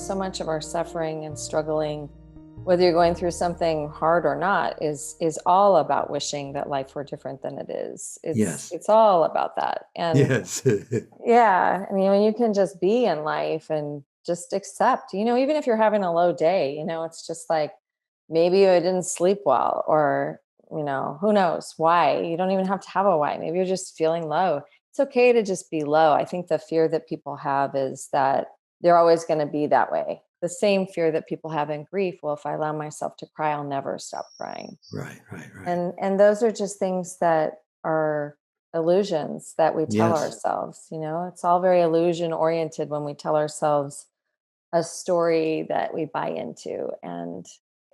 so much of our suffering and struggling, whether you're going through something hard or not, is all about wishing that life were different than it is. Yes. It's all about that. And Yes. yeah, I mean, when you can just be in life and just accept, even if you're having a low day, it's just like maybe I didn't sleep well, or, who knows why. You don't even have to have a why. Maybe you're just feeling low. It's okay to just be low. I think the fear that people have is that they're always going to be that way. The same fear that people have in grief. Well, if I allow myself to cry, I'll never stop crying. Right, right, right. And those are just things that are illusions that we tell Yes. ourselves. It's all very illusion oriented when we tell ourselves a story that we buy into. And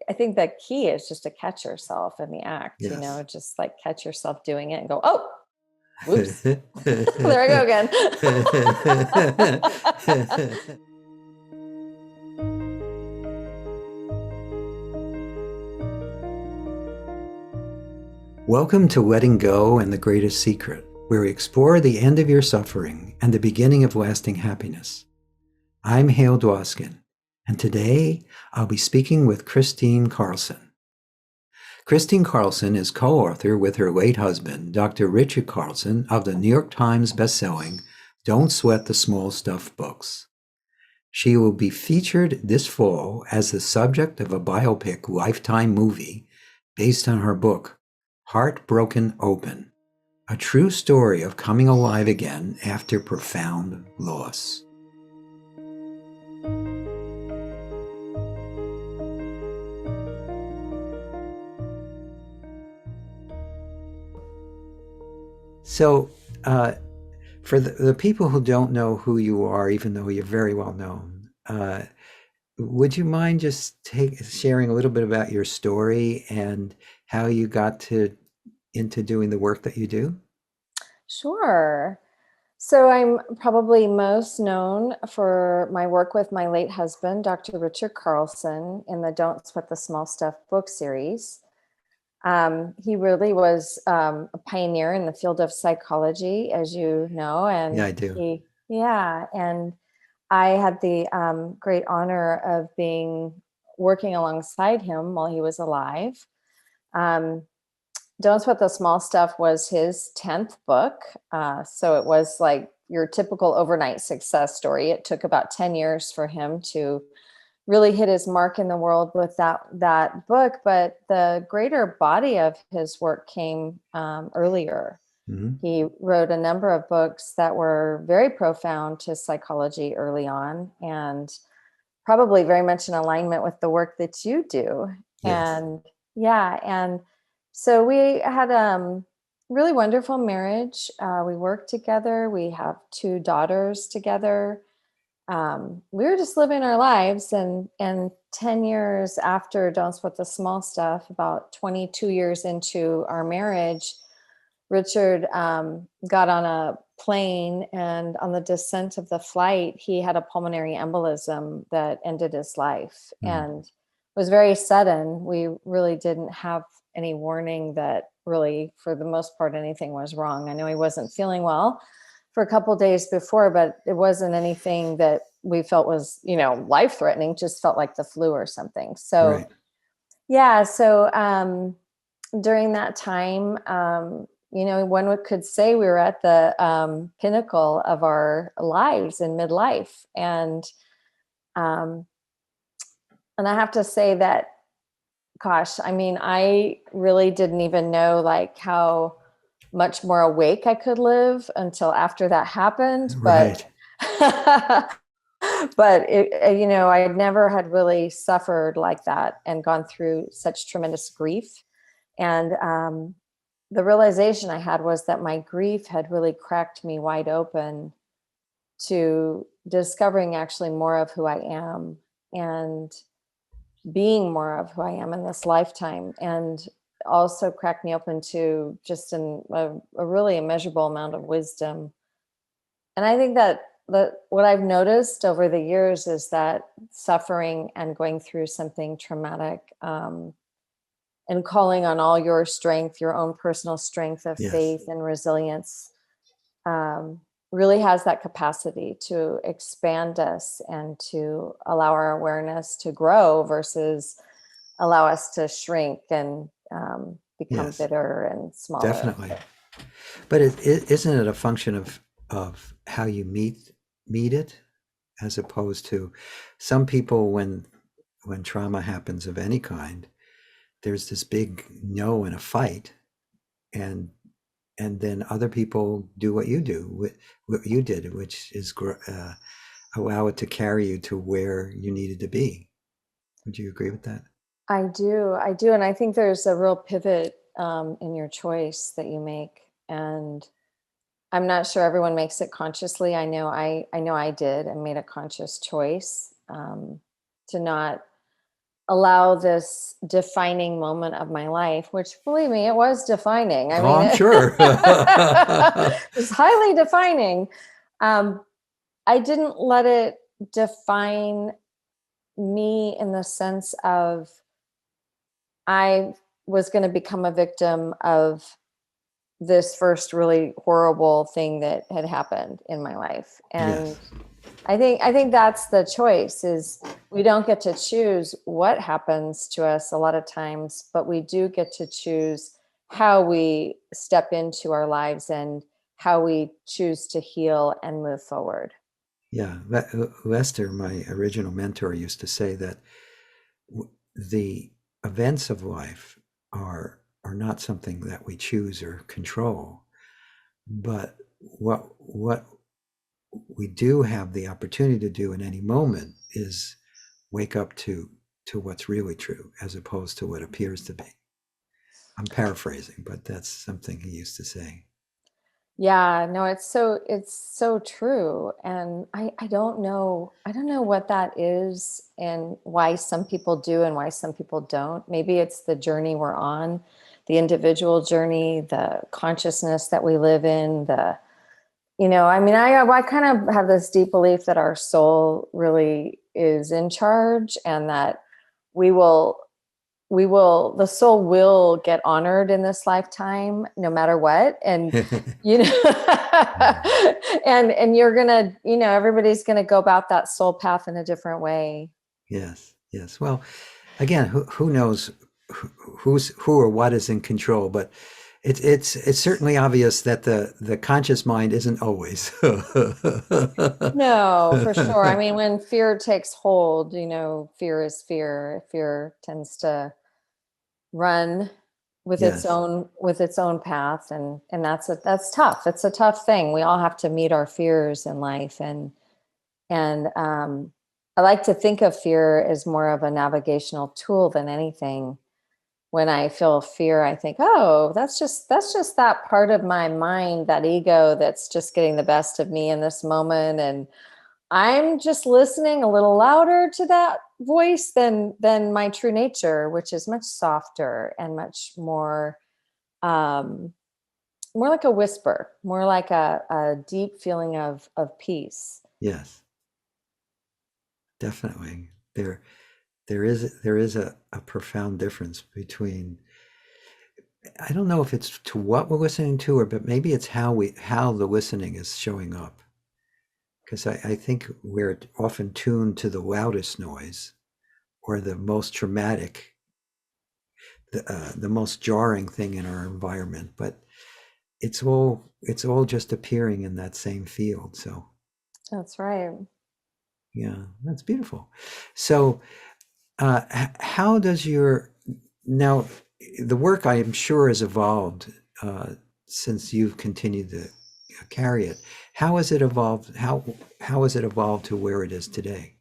I think the key is just to catch yourself in the act, Yes. just like catch yourself doing it and go, oh, whoops, there I go again. Welcome to Letting Go and the Greatest Secret, where we explore the end of your suffering and the beginning of lasting happiness. I'm Hale Dwoskin, and today I'll be speaking with Kristine Carlson. Kristine Carlson is co-author with her late husband, Dr. Richard Carlson, of the New York Times bestselling Don't Sweat the Small Stuff books. She will be featured this fall as the subject of a biopic Lifetime movie based on her book, Heartbroken Open, a true story of coming alive again after profound loss. So, for the people who don't know who you are, even though you're very well known, would you mind just sharing a little bit about your story and how you got into doing the work that you do? Sure. So I'm probably most known for my work with my late husband, Dr. Richard Carlson, in the Don't Sweat the Small Stuff book series. He really was a pioneer in the field of psychology, as you know, Yeah, and I do. and I had the great honor of working alongside him while he was alive. Um, Don't Sweat the Small Stuff was his 10th book. So it was like your typical overnight success story. It took about 10 years for him to really hit his mark in the world with that book. But the greater body of his work came earlier. Mm-hmm. He wrote a number of books that were very profound to psychology early on, and probably very much in alignment with the work that you do. Yes. And yeah, and so we had really wonderful marriage. We worked together. We have 2 daughters together. We were just living our lives, and 10 years after Don't Sweat the Small Stuff, about 22 years into our marriage, Richard got on a plane, and on the descent of the flight, he had a pulmonary embolism that ended his life. And it was very sudden. We really didn't have any warning that really, for the most part, anything was wrong. I know he wasn't feeling well for a couple of days before, but it wasn't anything that we felt was, life-threatening, just felt like the flu or something. So, Right. yeah. So during that time, one could say we were at the pinnacle of our lives in midlife. And I have to say that, gosh, I mean, I really didn't even know like how much more awake I could live until after that happened. But, Right. but I never had really suffered like that and gone through such tremendous grief. And the realization I had was that my grief had really cracked me wide open to discovering actually more of who I am and being more of who I am in this lifetime, and also cracked me open to just a really immeasurable amount of wisdom. And I think that what I've noticed over the years is that suffering and going through something traumatic, and calling on all your strength, your own personal strength of Yes. faith and resilience, really has that capacity to expand us and to allow our awareness to grow versus allow us to shrink and become Yes, bitter and smaller. definitely. But isn't it a function of how you meet it, as opposed to some people when trauma happens of any kind, there's this big no in a fight, and then other people do what you did, which is allow it to carry you to where you needed to be. Would you agree with that? I do, and I think there's a real pivot in your choice that you make, and I'm not sure everyone makes it consciously. I know I did and made a conscious choice to not allow this defining moment of my life, which believe me, it was defining. I Oh, mean, I'm sure. it was highly defining. Um, I didn't let it define me in the sense of I was going to become a victim of this first really horrible thing that had happened in my life. And Yes. I think that's the choice is we don't get to choose what happens to us a lot of times, but we do get to choose how we step into our lives and how we choose to heal and move forward. Yeah. Lester, my original mentor, used to say that the events of life are not something that we choose or control, but what we do have the opportunity to do in any moment is wake up to what's really true as opposed to what appears to be. I'm paraphrasing, but that's something he used to say. Yeah, no, it's so true. And I don't know what that is and why some people do and why some people don't. Maybe it's the journey we're on, the individual journey, the consciousness that we live in, the I mean, I kind of have this deep belief that our soul really is in charge and that we will the soul will get honored in this lifetime no matter what. And you know and you're gonna, everybody's gonna go about that soul path in a different way. Yes, yes. Well, again, who knows who or what is in control, but it's certainly obvious that the conscious mind isn't always. No, for sure. I mean, when fear takes hold, fear is fear. Fear tends to run Yes, with its own path, and that's tough. It's a tough thing. We all have to meet our fears in life, and I like to think of fear as more of a navigational tool than anything. When I feel fear, I think, oh, that's just that part of my mind, that ego that's just getting the best of me in this moment, and I'm just listening a little louder to that voice than my true nature, which is much softer and much um, more like a whisper, more like a deep feeling of peace. yes, definitely. There is a profound difference between, I don't know if it's to what we're listening to, or but maybe it's how the listening is showing up. Because I think we're often tuned to the loudest noise or the most traumatic, the most jarring thing in our environment, but it's all just appearing in that same field. So That's right. yeah, that's beautiful. So how does your now the work, I am sure, has evolved since you've continued to carry it. How has it evolved? How has it evolved to where it is today?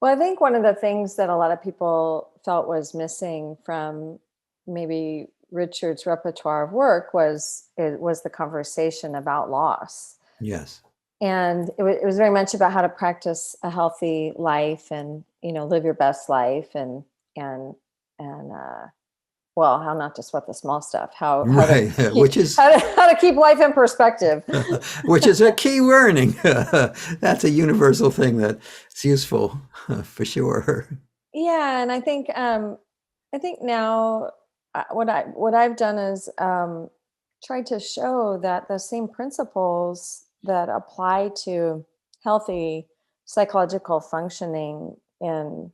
Well, I think one of the things that a lot of people felt was missing from maybe Richard's repertoire of work was the conversation about loss. Yes. And it was very much about how to practice a healthy life and live your best life and and well, how not to sweat the small stuff, how to Right, keep how to keep life in perspective. which is a key learning. That's a universal thing that's useful for sure. Yeah, and I think now what I've done is tried to show that the same principles that apply to healthy psychological functioning in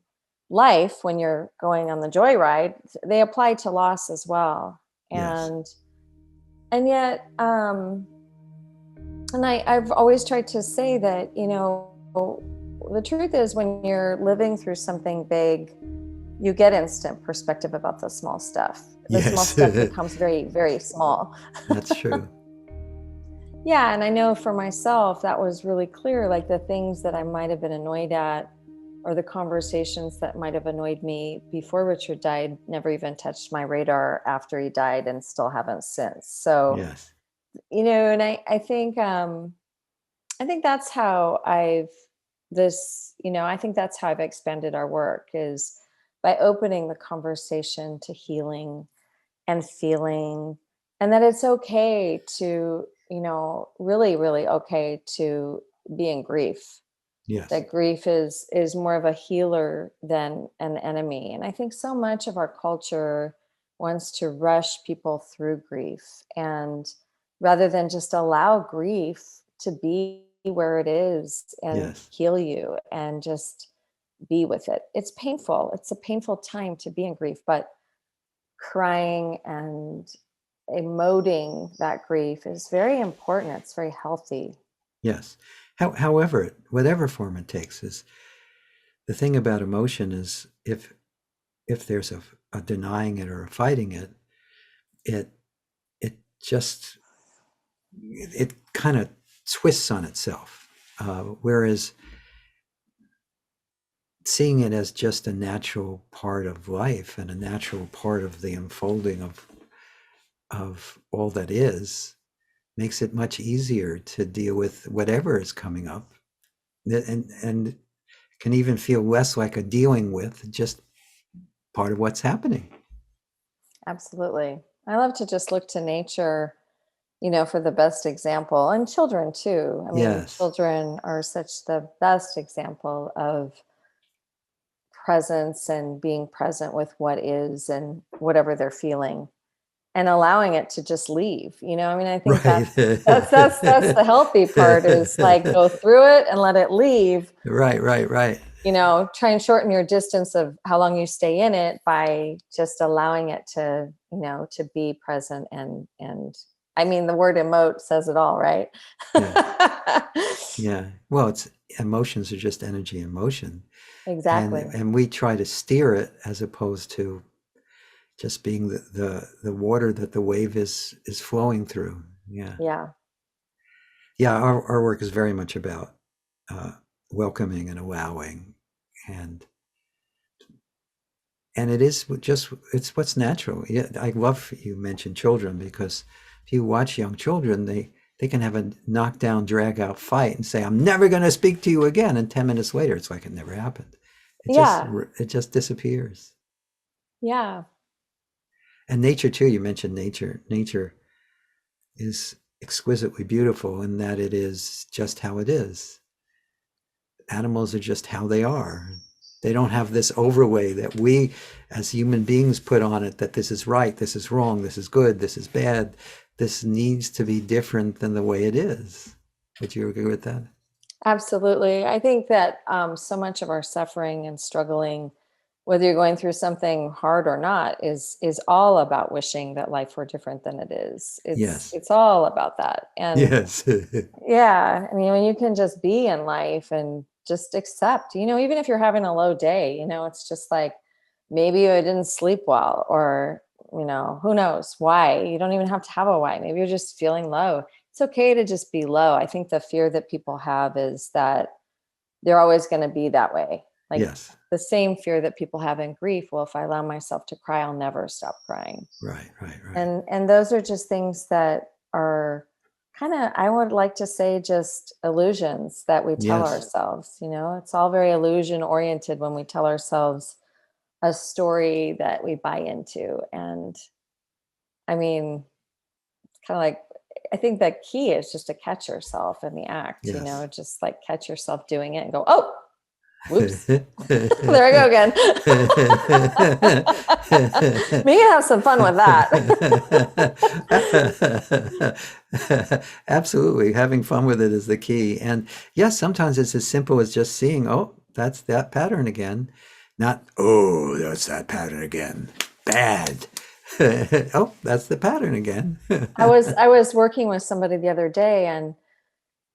life when you're going on the joyride, they apply to loss as well. Yes. And yet, and I've always tried to say that, the truth is when you're living through something big, you get instant perspective about the small stuff. The small Yes. stuff becomes very, very small. That's true. Yeah, and I know for myself that was really clear, like the things that I might have been annoyed at or the conversations that might have annoyed me before Richard died never even touched my radar after he died and still haven't since. So, Yes. and I think that's how I think that's how I've expanded our work is by opening the conversation to healing and feeling, and that it's okay to, really, really okay to be in grief. Yes. That grief is more of a healer than an enemy. And I think so much of our culture wants to rush people through grief, and rather than just allow grief to be where it is and Yes. heal you and just be with it. It's painful. It's a painful time to be in grief, but crying and emoting that grief is very important. It's very healthy. Yes. However, whatever form it takes, is the thing about emotion is if there's a denying it or a fighting it, it it just it kind of twists on itself. Whereas seeing it as just a natural part of life and a natural part of the unfolding of all that is makes it much easier to deal with whatever is coming up, and can even feel less like a dealing with, just part of what's happening. Absolutely. I love to just look to nature, for the best example, and children too. I mean, Yes. children are such the best example of presence and being present with what is and whatever they're feeling and allowing it to just leave. I mean, I think Right. that's the healthy part is like go through it and let it leave. Right, right, right. Try and shorten your distance of how long you stay in it by just allowing it to, to be present and I mean the word emote says it all, right? Yeah. Yeah. Well, it's emotions are just energy in motion. And Exactly. and we try to steer it as opposed to just being the water that the wave is flowing through. Yeah. Yeah. Yeah, our work is very much about uh, welcoming and allowing, and it is just it's what's natural. Yeah, I love you mentioned children, because if you watch young children, they can have a knockdown, drag out fight and say, "I'm never going to speak to you again," and 10 minutes later, it's like it never happened. Yeah. It just disappears. Yeah. And nature too. You mentioned nature. Nature is exquisitely beautiful in that it is just how it is. Animals are just how they are. They don't have this overlay that we as human beings put on it, that this is right, this is wrong, this is good, this is bad. This needs to be different than the way it is. Would you agree with that? Absolutely. I think that so much of our suffering and struggling, whether you're going through something hard or not, is all about wishing that life were different than it is. It's Yes. it's all about that. And Yes. yeah, I mean, when you can just be in life and just accept, even if you're having a low day, it's just like maybe I didn't sleep well, or, who knows why. You don't even have to have a why. Maybe you're just feeling low. It's okay to just be low. I think the fear that people have is that they're always going to be that way. Like Yes. the same fear that people have in grief. Well, if I allow myself to cry, I'll never stop crying. Right, right, right. And those are just things that are kind of, I would like to say, just illusions that we tell Yes. ourselves. It's all very illusion oriented when we tell ourselves a story that we buy into. And I mean, it's kind of like, I think the key is just to catch yourself in the act, Yes. just like catch yourself doing it and go, oh, Whoops. There I go again. We can have some fun with that. Absolutely. Having fun with it is the key. And yes, sometimes it's as simple as just seeing, oh, that's that pattern again. Not, oh, that's that pattern again. Bad. Oh, that's the pattern again. I was working with somebody the other day, and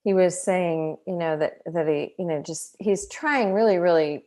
he was saying, that he, just he's trying really, really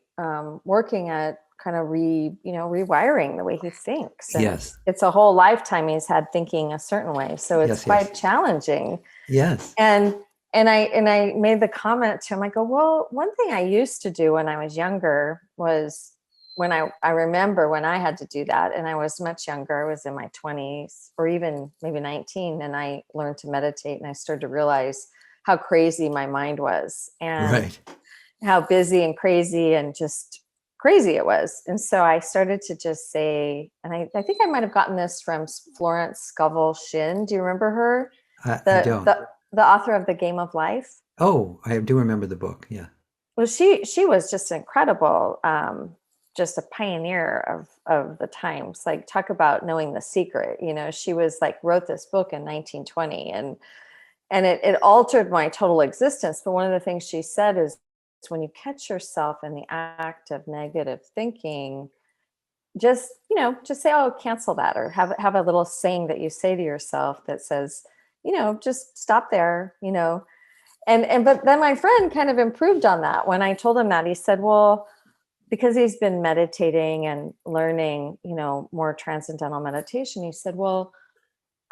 working at kind of rewiring the way he thinks, and Yes. it's a whole lifetime he's had thinking a certain way, so it's Yes, yes. quite challenging. Yes. And and I made the comment to him. I go, well, one thing I used to do when I was younger was when I remember when I had to do that, and I was much younger. I was in my 20s or even maybe 19, and I learned to meditate, and I started to realize how crazy my mind was and Right. how busy and crazy and just crazy it was. And so I started to just say, and I think I might have gotten this from Florence Scovel Shinn. Do you remember her? I The don't. the the author of The Game of Life. Oh, I do remember the book. Yeah. Well, she was just incredible, just a pioneer of the times. Like, talk about knowing the secret. She was like wrote this book in 1920, and it altered my total existence. But one of the things she said is, when you catch yourself in the act of negative thinking, just say, oh, cancel that, or have a little saying that you say to yourself that says, just stop there. And but then my friend kind of improved on that. When I told him that, he said, well, because he's been meditating and learning, more transcendental meditation, he said, well,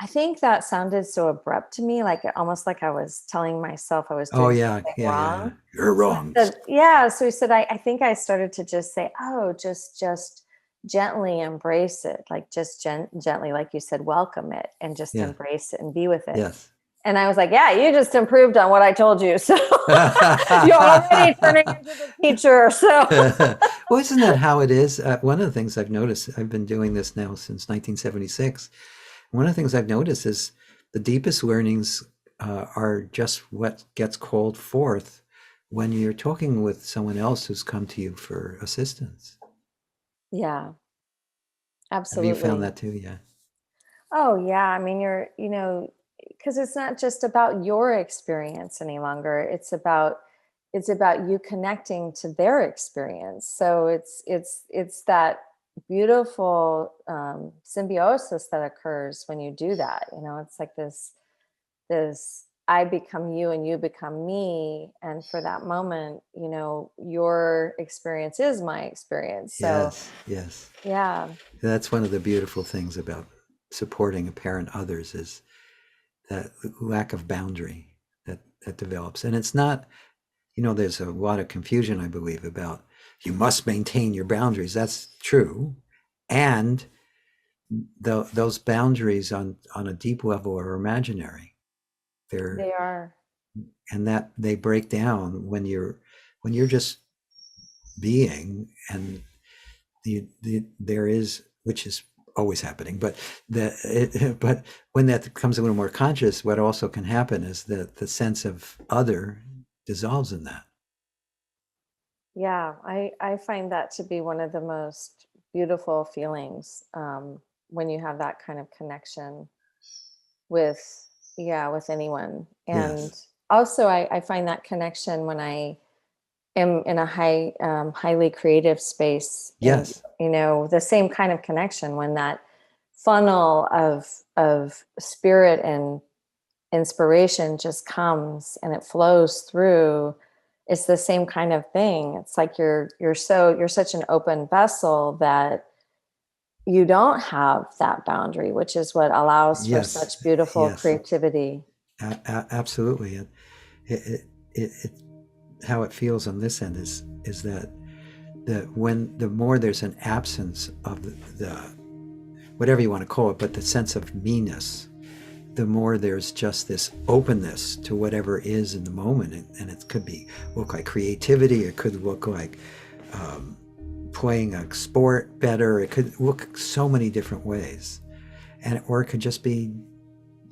I think that sounded so abrupt to me, like almost like I was telling myself I was Oh, doing yeah. something Yeah. Yeah. Yeah. wrong. You're So I wrong. said, yeah. So he said, I think I started to just say, oh, just gently embrace it. Like, just gently, like you said, welcome it and just Yeah. embrace it and be with it. Yes. And I was like, yeah, you just improved on what I told you. So you're already turning into the teacher. So Well, isn't that how it is? One of the things I've noticed, I've been doing this now since 1976. One of the things I've noticed is the deepest learnings are just what gets called forth when you're talking with someone else who's come to you for assistance. yeah, Have you found absolutely. that too? Yeah. Oh, yeah. I mean, because it's not just about your experience any longer. It's about you connecting to their experience. So it's that beautiful symbiosis that occurs when you do that. It's like this I become you and you become me, and for that moment, your experience is my experience. So Yes. Yes. yeah, That's one of the beautiful things about supporting a parent others is that lack of boundary that develops. And it's not, there's a lot of confusion, I believe, about you must maintain your boundaries. That's true. And those boundaries on a deep level are imaginary. They're they are. and that they break down when you're just being, and there is, which is always happening, but when that becomes a little more conscious, what also can happen is that the sense of other dissolves in that. Yeah, I find that to be one of the most beautiful feelings, when you have that kind of connection with, yeah, with anyone. And Yes. also, I find that connection when I am in a highly creative space, and Yes. the same kind of connection when that funnel of spirit and inspiration just comes and it flows through. It's the same kind of thing. It's like you're such an open vessel that you don't have that boundary, which is what allows for Yes. such beautiful Yes. creativity. Absolutely. It how it feels on this end is that when the more there's an absence of the whatever you want to call it, but the sense of meanness, the more there's just this openness to whatever is in the moment. And it could be look like creativity, it could look like um, playing a sport better, it could look so many different ways. Or it could just be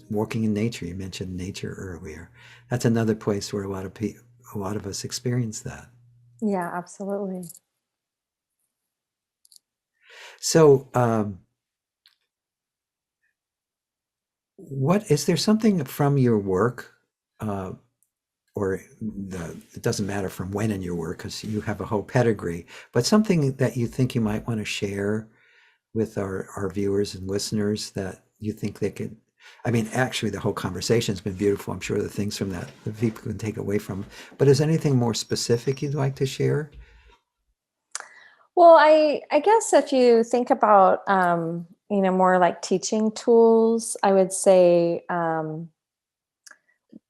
walking in nature. You mentioned nature earlier. That's another place where a lot of us experience that. Yeah, absolutely. So, what is there something from your work, uh, it doesn't matter from when in your work because you have a whole pedigree, but something that you think you might want to share with our viewers and listeners that you think they could? I mean, actually, the whole conversation's been beautiful. I'm sure the things from that the people can take away from. But is anything more specific you'd like to share? Well, I guess if you think about more like teaching tools, I would say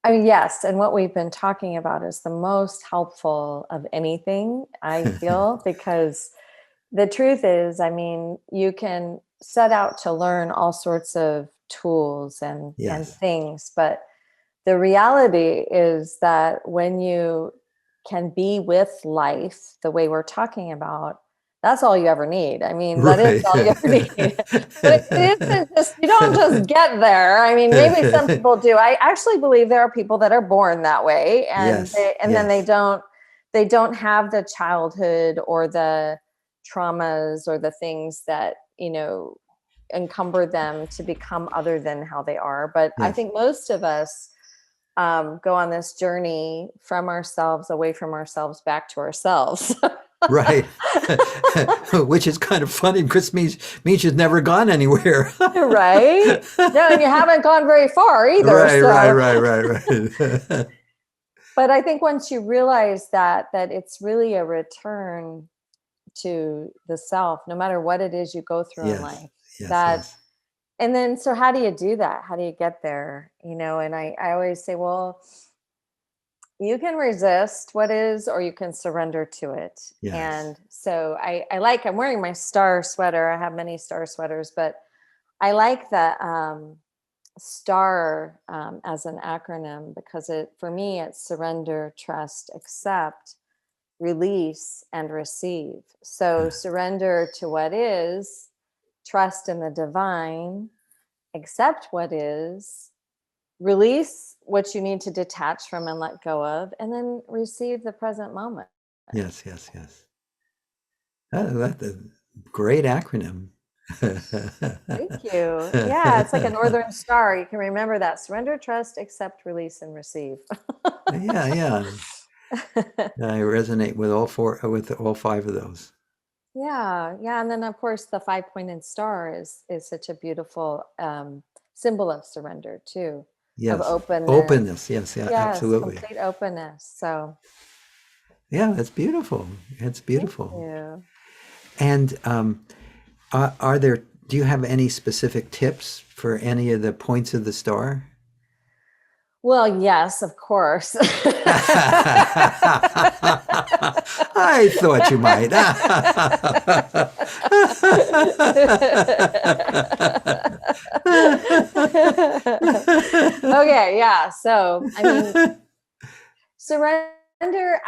I mean, yes, and what we've been talking about is the most helpful of anything, I feel, because the truth is, I mean, you can set out to learn all sorts of tools and Yes. things, but the reality is that when you can be with life the way we're talking about, that's all you ever need. I mean, that is Right. all you ever need. But it isn't just, you don't just get there. I mean, maybe some people do. I actually believe there are people that are born that way, and Yes. then Yes. they don't have the childhood or the traumas or the things that, encumber them to become other than how they are. But I Yes. think most of us go on this journey from ourselves, away from ourselves, back to ourselves. Right. Which is kind of funny because means she's never gone anywhere. Right? No, and you haven't gone very far either. Right, right, So, right, right, but I think once you realize that it's really a return to the self, no matter what it is you go through in yes, life, yes, that yes. and then so how do you do that? How do you get there? And I always say, well, you can resist what is, or you can surrender to it. Yes. And so I'm wearing my star sweater. I have many star sweaters, but I like the star as an acronym because for me, it's surrender, trust, accept, release, and receive. So surrender to what is, trust in the divine, accept what is, release what you need to detach from and let go of, and then receive the present moment. Yes, yes, yes. That's a great acronym. Thank you. Yeah, it's like a northern star. You can remember that: surrender, trust, accept, release, and receive. Yeah, yeah. I resonate with all four, with all five of those. Yeah, yeah, and then of course the five-pointed star is such a beautiful symbol of surrender too, of Yes. openness. Openness. Yes, yeah, Yes, absolutely. complete openness. So Yeah, that's beautiful. It's thank beautiful. you. And are there, do you have any specific tips for any of the points of the star? Well, yes, of course. I thought you might. Okay, yeah. So, I mean, surrender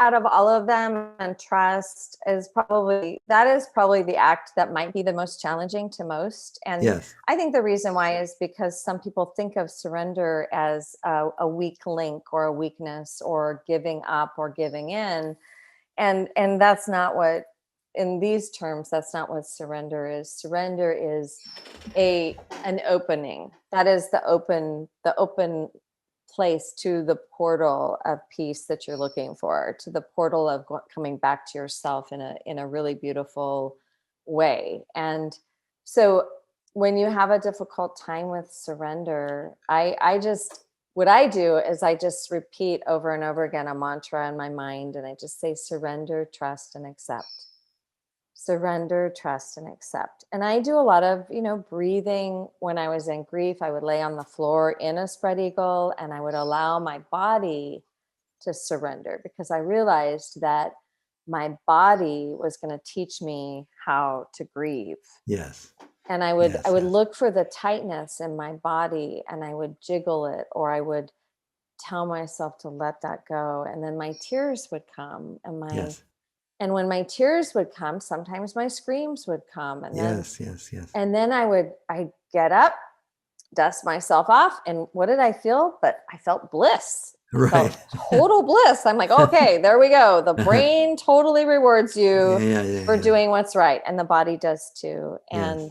out of all of them and trust is probably the act that might be the most challenging to most. And Yes, I think the reason why is because some people think of surrender as a weak link or a weakness or giving up or giving in, and that's not what, in these terms, that's not what surrender is. Surrender is an opening. That is the open place to the portal of peace that you're looking for, to the portal of coming back to yourself in a really beautiful way. And so when you have a difficult time with surrender, I just what I do is I just repeat over and over again a mantra in my mind, and I just say surrender, trust, and accept. Surrender, trust, and accept. And I do a lot of, breathing. When I was in grief, I would lay on the floor in a spread eagle and I would allow my body to surrender, because I realized that my body was going to teach me how to grieve. yes, And I yes, would yes, look for the tightness in my body and I would jiggle it, or I would tell myself to let that go, and then my tears would come, yes, and when my tears would come, sometimes my screams would come, yes, yes, yes. and then I'd get up, dust myself off, and what did I feel? But I felt bliss. I Right. felt total bliss. I'm like, okay, there we go. The brain totally rewards you Yeah, yeah, for yeah. doing what's right, and the body does too. And Yes.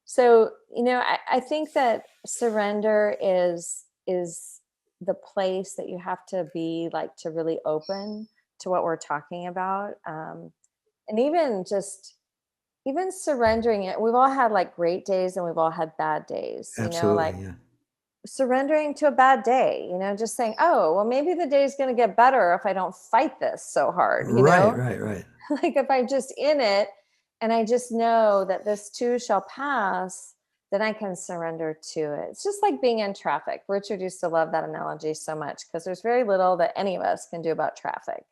so, I think that surrender is the place that you have to be, like, to really open to what we're talking about. And even surrendering it. We've all had like great days and we've all had bad days, Absolutely. like Yeah. surrendering to a bad day, just saying, oh, well, maybe the day is going to get better if I don't fight this so hard, Right, right, right. like if I just in it and I just know that this too shall pass, then I can surrender to it. It's just like being in traffic. Richard used to love that analogy so much because there's very little that any of us can do about traffic.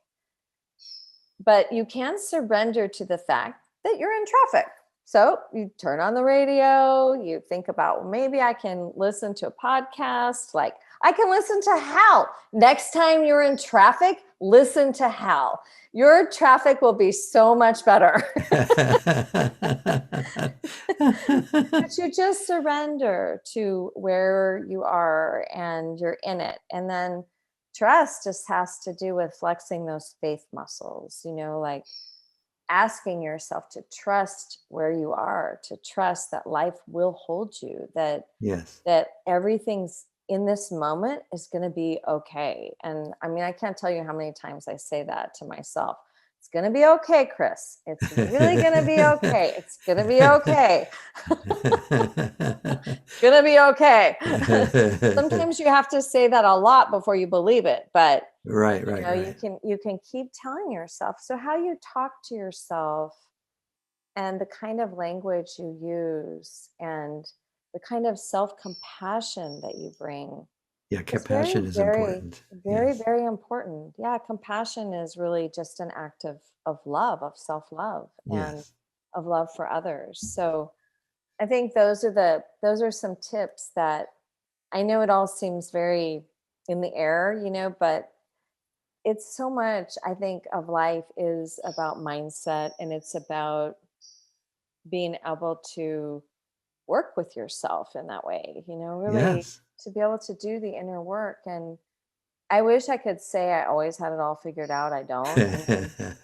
But you can surrender to the fact that you're in traffic. So you turn on the radio, you think about, well, maybe I can listen to a podcast. Like I can listen to Hal. Next time you're in traffic, listen to Hal. Your traffic will be so much better. But you just surrender to where you are and you're in it. And then trust just has to do with flexing those faith muscles, like asking yourself to trust where you are, to trust that life will hold you, that Yes. everything's in this moment is going to be okay. And I mean, I can't tell you how many times I say that to myself. It's going to be okay, Chris. It's really going to be okay. It's going to be okay. It's going to be okay. Sometimes you have to say that a lot before you believe it, but Right, right, you right. can keep telling yourself. So how you talk to yourself and the kind of language you use and the kind of self-compassion that you bring Yeah, is very, compassion is very, important. very, Yes. very important. Yeah, compassion is really just an act of love, of self-love, and Yes. of love for others. So I think those are some tips that I know it all seems very in the air, but it's so much, I think, of life is about mindset, and it's about being able to work with yourself in that way, really Yes. to be able to do the inner work. And I wish I could say I always had it all figured out. I don't. I mean, I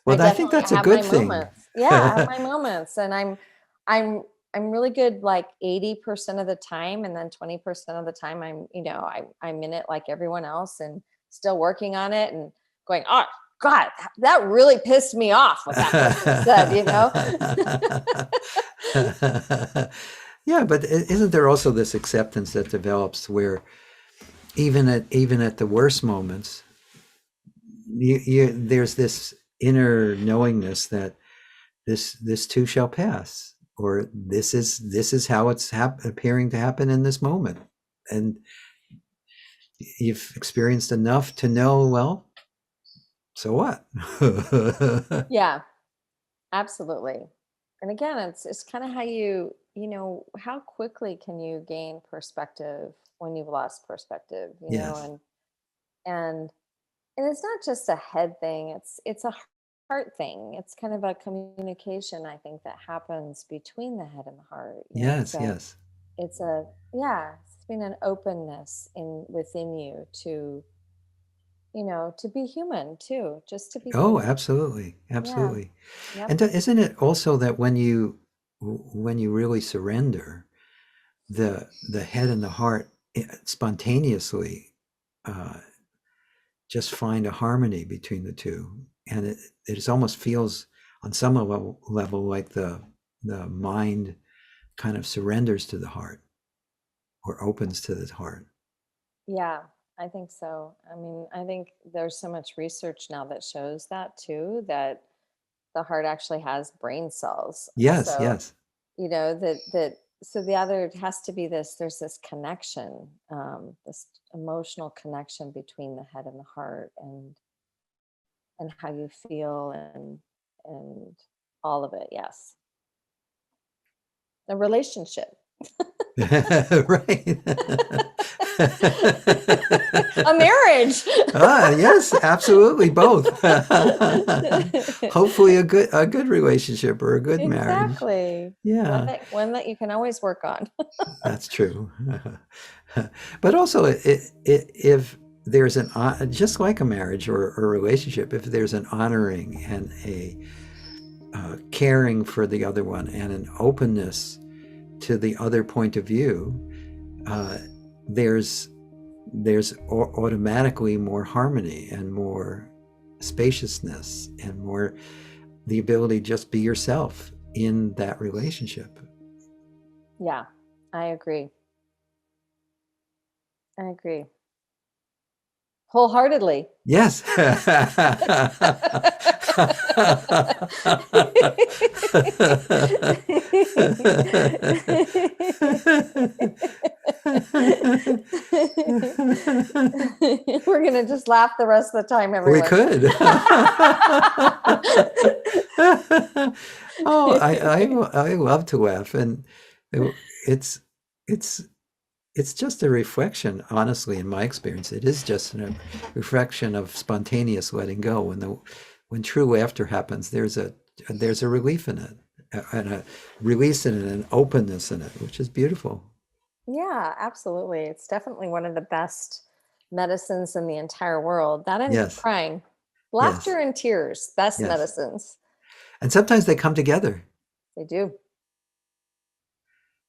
Well, I think definitely that's a have my good thing. moments. Yeah, I have my moments, and I'm I'm really good like 80% of the time, and then 20% of the time I'm in it like everyone else and still working on it and going, oh God, that really pissed me off what that person said. Yeah, but isn't there also this acceptance that develops where even at the worst moments, there's this inner knowingness that this too shall pass, or this is how it's appearing to happen in this moment, and you've experienced enough to know, well, so what? Yeah, absolutely. And again, it's kind of how how quickly can you gain perspective when you've lost perspective, Yes. and and it's not just a head thing, it's a heart thing. It's kind of a communication, I think, that happens between the head and the heart. Yes, yes. It's a yeah, it's been an openness in within you to, to be human too, just to be Oh, human. absolutely, Yeah. absolutely. Yep. And isn't it also that when you really surrender, the head and the heart spontaneously uh, just find a harmony between the two, and it almost feels on some level like the mind kind of surrenders to the heart or opens to the heart. Yeah, I think so. I mean, I think there's so much research now that shows that too, that the heart actually has brain cells. Yes, So, yes. so the other has to be there's this connection, this emotional connection between the head and the heart, and how you feel, and all of it. Yes. A relationship. Right. A marriage. Yes, absolutely both. Hopefully a good relationship or a good marriage. Exactly. One Yeah, that you can always work on. that's true. But also, if there's just like a marriage or a relationship, if there's an honoring and a caring for the other one and an openness to the other point of view, uh, there's automatically more harmony and more spaciousness and more the ability to just be yourself in that relationship. Yeah, I agree. I agree. Wholeheartedly. Yes. We're going to just laugh the rest of the time, We everyone. could. Oh, I love to laugh, and it's it's it's just a reflection, honestly, in my experience. It is just a reflection of spontaneous letting go. When true laughter happens, there's a relief in it, and a release in it, and an openness in it, which is beautiful. Yeah, absolutely. It's definitely one of the best medicines in the entire world. That and Yes, crying. yes, Laughter and tears, best yes. medicines. And sometimes they come together. They do.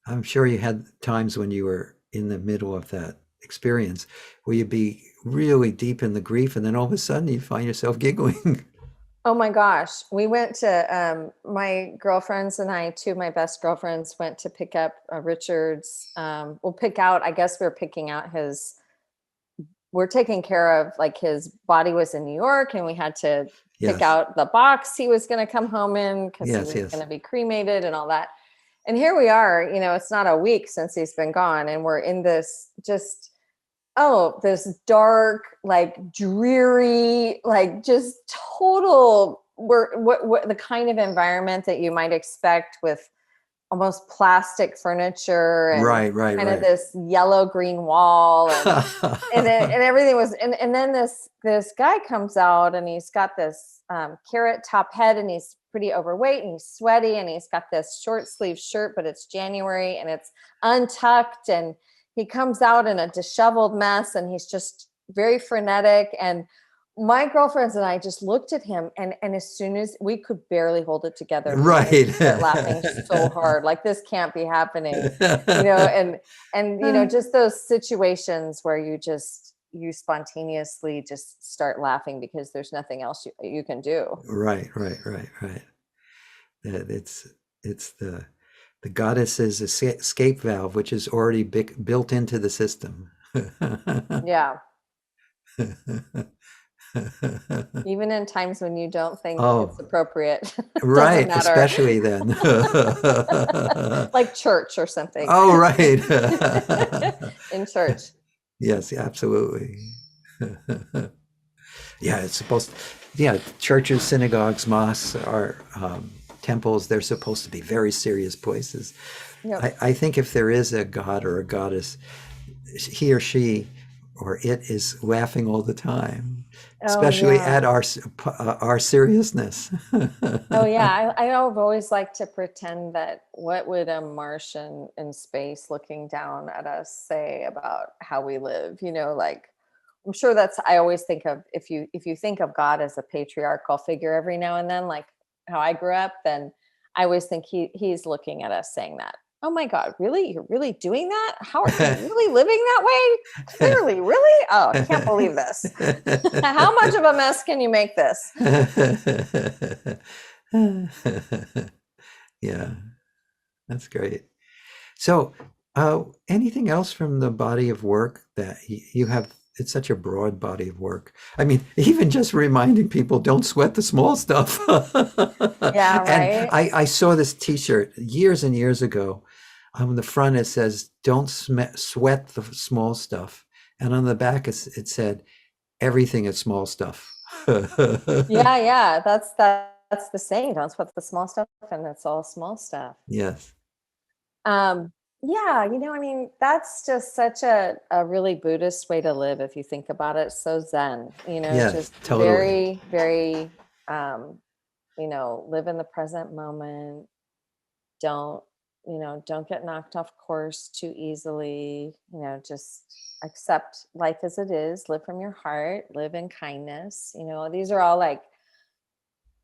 I'm sure you had times when you were in the middle of that experience where you'd be really deep in the grief, and then all of a sudden you find yourself giggling. Oh my gosh. We went to my girlfriends and I, two of my best girlfriends, went to pick up Richard's. We'll pick out, I guess we are picking out we're taking care of, like, his body was in New York and we had to pick Yes, out the box he was going to come home in because he yes, was going yes. to be cremated and all that. And here we are, it's not a week since he's been gone. And we're in this this dark, like dreary, like just total, what the kind of environment that you might expect with almost plastic furniture and Right, right, kind of right. this yellow green wall and everything was and then this guy comes out and he's got this carrot top head and he's pretty overweight and he's sweaty and he's got this short sleeve shirt, but it's January and it's untucked, and he comes out in a disheveled mess and he's just very frenetic. And my girlfriends and I just looked at him, and as soon as we could barely hold it together, we wanted Right. to start laughing so hard, like this can't be happening, and just those situations where you spontaneously just start laughing because there's nothing else you can do. Right, right, right, right. It's the goddess's escape valve, which is already built into the system. Yeah. Even in times when you don't think Oh, it's appropriate, it doesn't right, matter. especially then. Like church or something. Oh, right. In church. Yes, absolutely. Yeah, it's supposed yeah, churches, synagogues, mosques are temples. They're supposed to be very serious places. Yep. I think if there is a god or a goddess, he or she or it is laughing all the time, Oh especially yeah. at our seriousness. Oh yeah. I've always liked to pretend that what would a Martian in space looking down at us say about how we live? Like, I'm sure I always think of, if you think of God as a patriarchal figure every now and then, like how I grew up, then I always think he's looking at us saying that. Oh my God, really? You're really doing that? How are you really living that way? Clearly, really? Oh, I can't believe this. How much of a mess can you make this? Yeah, that's great. So, anything else from the body of work that you have? It's such a broad body of work. I mean, even just reminding people don't sweat the small stuff. Yeah, And right. I saw this T-shirt years and years ago. On the front, it says, "Don't sweat the small stuff," and on the back, it said, "Everything is small stuff." Yeah, yeah. That's the saying. Don't sweat the small stuff, and it's all small stuff. Yes. Um, yeah, I mean, that's just such a really Buddhist way to live if you think about it. So Zen, Yes, just totally. very, very, live in the present moment. Don't. don't get knocked off course too easily. Just accept life as it is, live from your heart, live in kindness. These are all like,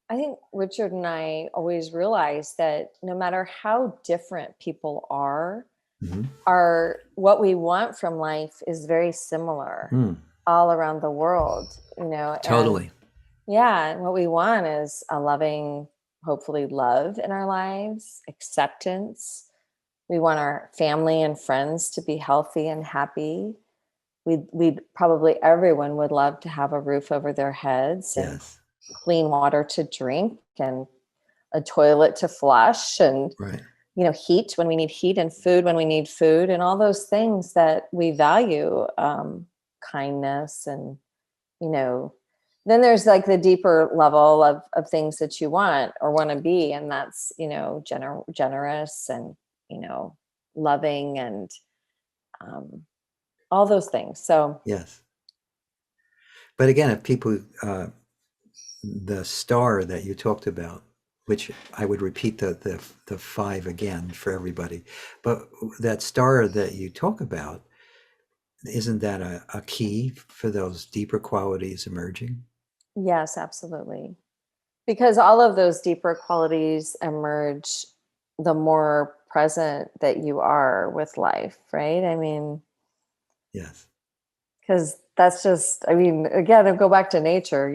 I think Richard and I always realize that no matter how different people Mhm. are what we want from life is very similar Mm, all around the world, and totally. yeah, and what we want is a loving, hopefully, love in our lives, acceptance. We want our family and friends to be healthy and happy. We'd probably everyone would love to have a roof over their heads and Yes. clean water to drink and a toilet to flush and Right. heat when we need heat and food when we need food and all those things that we value, kindness and you know then there's like the deeper level of things that you want to be, and that's generous and you know loving and um, all those things. So Yes. But again, if people, the star that you talked about, which I would repeat the five again for everybody, but that star that you talk about, isn't that a key for those deeper qualities emerging? yes, absolutely, because all of those deeper qualities emerge the more present that you are with life, right? I mean, Yes. because that's just, I mean, again, I go back to nature.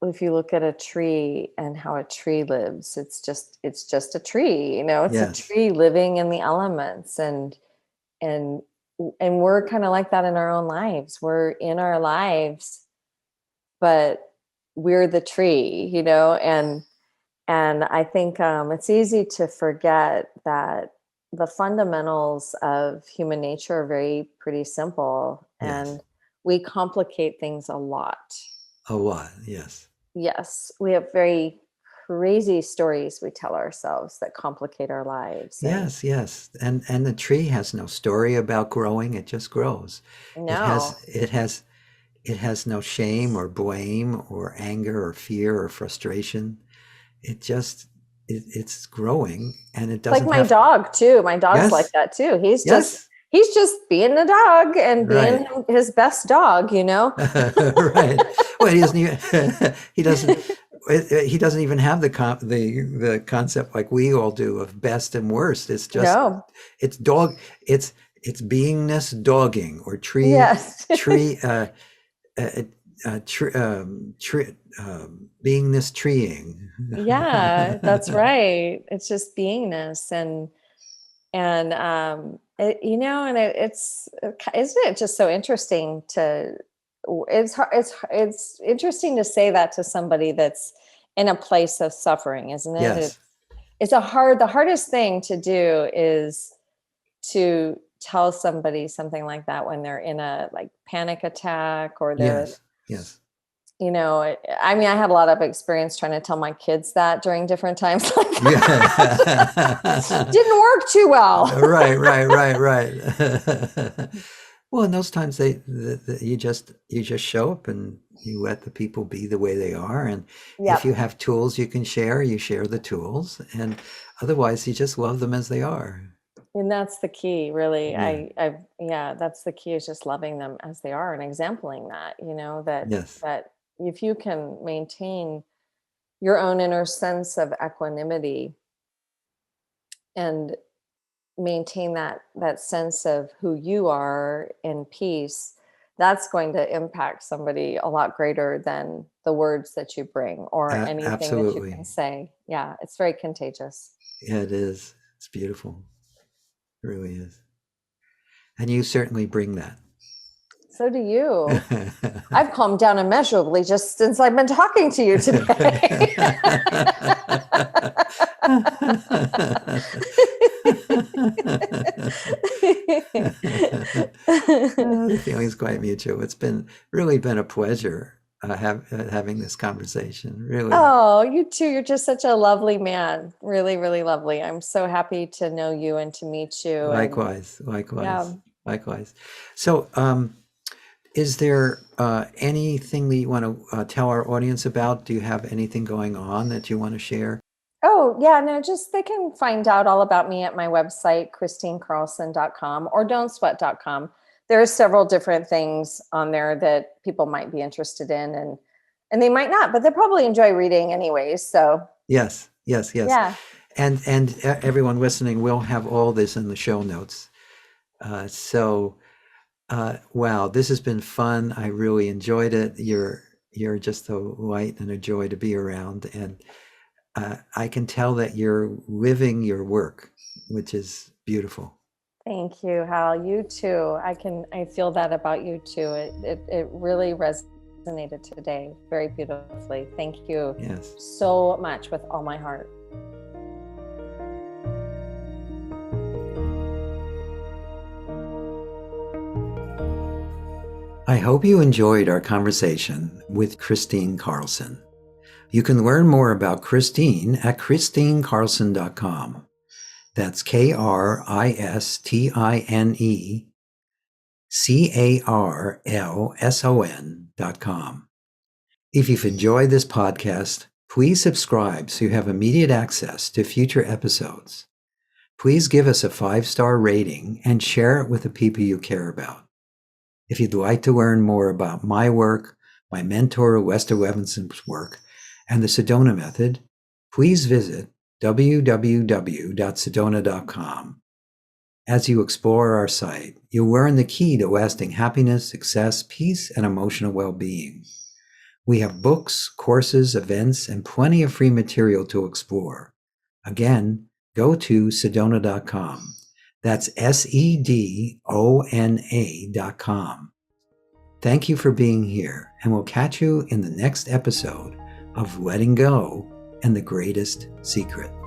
If you look at a tree and how a tree lives, it's just a tree. It's a Yes. tree living in the elements, and and we're kind of like that in our own lives. We're in our lives, but we're the tree, and I think it's easy to forget that the fundamentals of human nature are very pretty simple, Yes. and we complicate things a lot. A lot. Yes. Yes, we have very crazy stories we tell ourselves that complicate our lives. And Yes, yes. And the tree has no story about growing, it just grows. It has no, it has it has no shame or blame or anger or fear or frustration. It's growing and it like doesn't my have. dog too. My dog's like Yes. that too. He's just being a dog and Right. being his best dog. Right. Well, he doesn't even he doesn't even have the concept like we all do of best and worst. It's just No. it's dog it's beingness dogging or Yes. tree uh, beingness treeing. Yeah, that's right. It's just beingness, isn't it just so interesting to it's interesting to say that to somebody that's in a place of suffering, isn't it? Yes. The hardest thing to do is to tell somebody something like that when they're in a like panic attack or they're Yes. Yes. I mean, I had a lot of experience trying to tell my kids that during different times like that. Yeah. Didn't work too well. Right, right, right, right. Well, in those times, you just show up and you let the people be the way they are. And if you Yep. have tools you can share, you share the tools. And otherwise, you just love them as they are. And that's the key, really. Yeah. Yeah, that's the key, is just loving them as they are and exempling that, Yes. that if you can maintain your own inner sense of equanimity and maintain that sense of who you are in peace, that's going to impact somebody a lot greater than the words that you bring or anything that you can Absolutely. say. Yeah, it's very contagious. Yeah, it is. It's beautiful. It really is. And you certainly bring that. So do you. I've calmed down immeasurably just since I've been talking to you today. The feeling's quite mutual. It's been a pleasure having this conversation. Really, Oh, you too. You're just such a lovely man. Really, really lovely. I'm so happy to know you and to meet you. And likewise, yeah. likewise, likewise. So, is there anything that you want to tell our audience about? Do you have anything going on that you want to share? Oh, yeah, no, just they can find out all about me at my website, KristineCarlson.com or don'tsweat.com. There are several different things on there that people might be interested in, and they might not, but they probably enjoy reading anyways. So Yes, yes, yes. yeah. And everyone listening, we'll have all this in the show notes. Wow, this has been fun. I really enjoyed it. You're just a light and a joy to be around, and I can tell that you're living your work, which is beautiful. Thank you, Hal. You too. I feel that about you too. It really resonated today very beautifully. Thank you Yes. so much with all my heart. I hope you enjoyed our conversation with Kristine Carlson. You can learn more about Kristine at KristineCarlson.com. That's KristineCarlson.com. If you've enjoyed this podcast, please subscribe so you have immediate access to future episodes. Please give us a 5-star rating and share it with the people you care about. If you'd like to learn more about my work, my mentor Lester Levinson's work, and the Sedona method, please visit www.sedona.com. As you explore our site, you'll learn the key to lasting happiness, success, peace, and emotional well-being. We have books, courses, events, and plenty of free material to explore. Again, go to sedona.com. That's SEDONA.com. Thank you for being here, and we'll catch you in the next episode of Letting Go and the Greatest Secret.